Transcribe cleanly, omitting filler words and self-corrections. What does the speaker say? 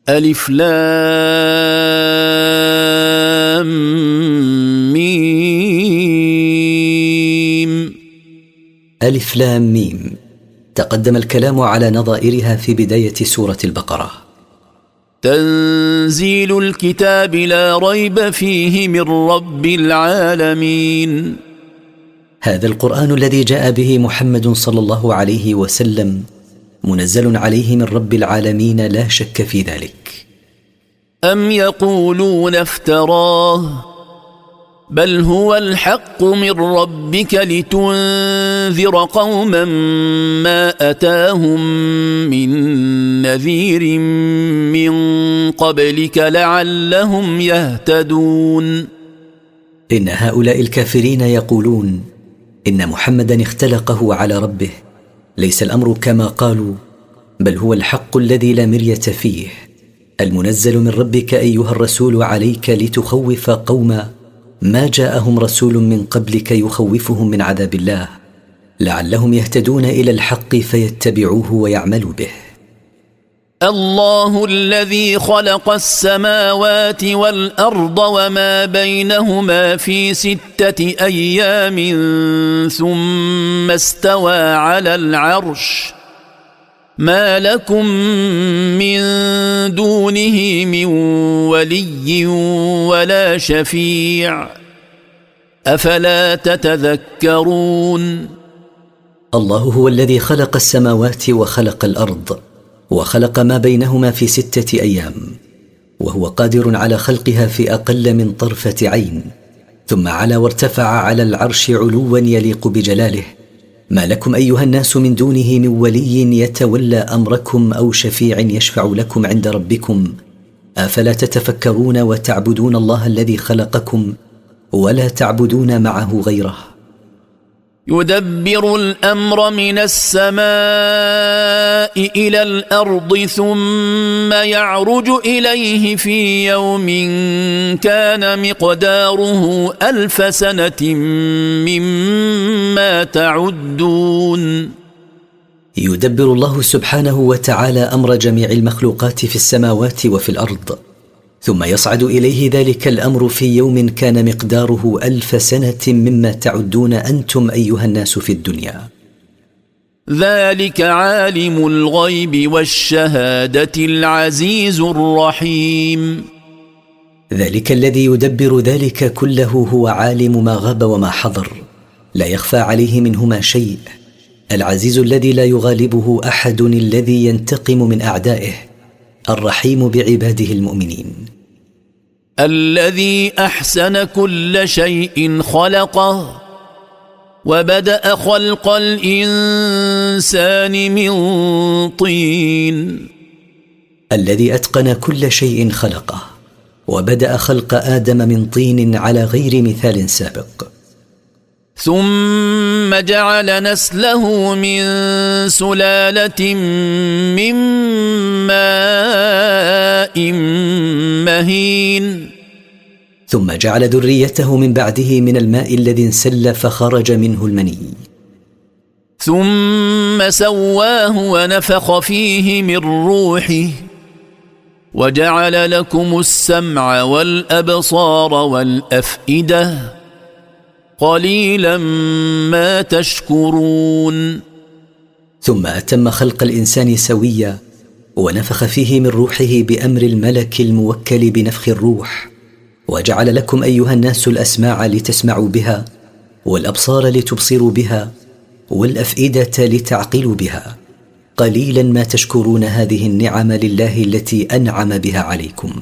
ألف لام ميم. ألف لام ميم. تقدم الكلام على نظائرها في بداية سورة البقرة. تنزيل الكتاب لا ريب فيه من رب العالمين. هذا القرآن الذي جاء به محمد صلى الله عليه وسلم منزل عليه من رب العالمين لا شك في ذلك. أم يقولون افتراه بل هو الحق من ربك لتنذر قوما ما أتاهم من نذير من قبلك لعلهم يهتدون. إن هؤلاء الكافرين يقولون إن محمدا اختلقه على ربه. ليس الأمر كما قالوا، بل هو الحق الذي لا مرية فيه، المنزل من ربك أيها الرسول عليك لتخوف قوما ما جاءهم رسول من قبلك يخوفهم من عذاب الله، لعلهم يهتدون إلى الحق فيتبعوه ويعملوا به. الله الذي خلق السماوات والأرض وما بينهما في 6 أيام ثم استوى على العرش ما لكم من دونه من ولي ولا شفيع أفلا تتذكرون. الله هو الذي خلق السماوات وخلق الأرض وخلق ما بينهما في 6 أيام، وهو قادر على خلقها في أقل من طرفة عين، ثم علا وارتفع على العرش علوا يليق بجلاله. ما لكم أيها الناس من دونه من ولي يتولى أمركم أو شفيع يشفع لكم عند ربكم، أفلا تتفكرون وتعبدون الله الذي خلقكم ولا تعبدون معه غيره. يدبر الأمر من السماء إلى الأرض ثم يعرج إليه في يوم كان مقداره 1000 سنة مما تعدون. يدبر الله سبحانه وتعالى أمر جميع المخلوقات في السماوات وفي الأرض، ثم يصعد إليه ذلك الأمر في يوم كان مقداره 1000 سنة مما تعدون أنتم أيها الناس في الدنيا. ذلك عالم الغيب والشهادة العزيز الرحيم. ذلك الذي يدبر ذلك كله هو عالم ما غاب وما حضر، لا يخفى عليه منهما شيء، العزيز الذي لا يغالبه أحد، الذي ينتقم من أعدائه، الرحيم بعباده المؤمنين. الذي أحسن كل شيء خلقه وبدأ خلق الإنسان من طين. الذي أتقن كل شيء خلقه وبدأ خلق آدم من طين على غير مثال سابق. ثم جعل نسله من سلالة من ماء مهين. ثم جعل ذريته من بعده من الماء الذي انسل فخرج منه المني. ثم سواه ونفخ فيه من روحه وجعل لكم السمع والأبصار والأفئدة قليلا ما تشكرون. ثم أتم خلق الإنسان سويا ونفخ فيه من روحه بأمر الملك الموكل بنفخ الروح، وجعل لكم أيها الناس الأسماع لتسمعوا بها، والأبصار لتبصروا بها، والأفئدة لتعقلوا بها. قليلا ما تشكرون هذه النعم لله التي أنعم بها عليكم.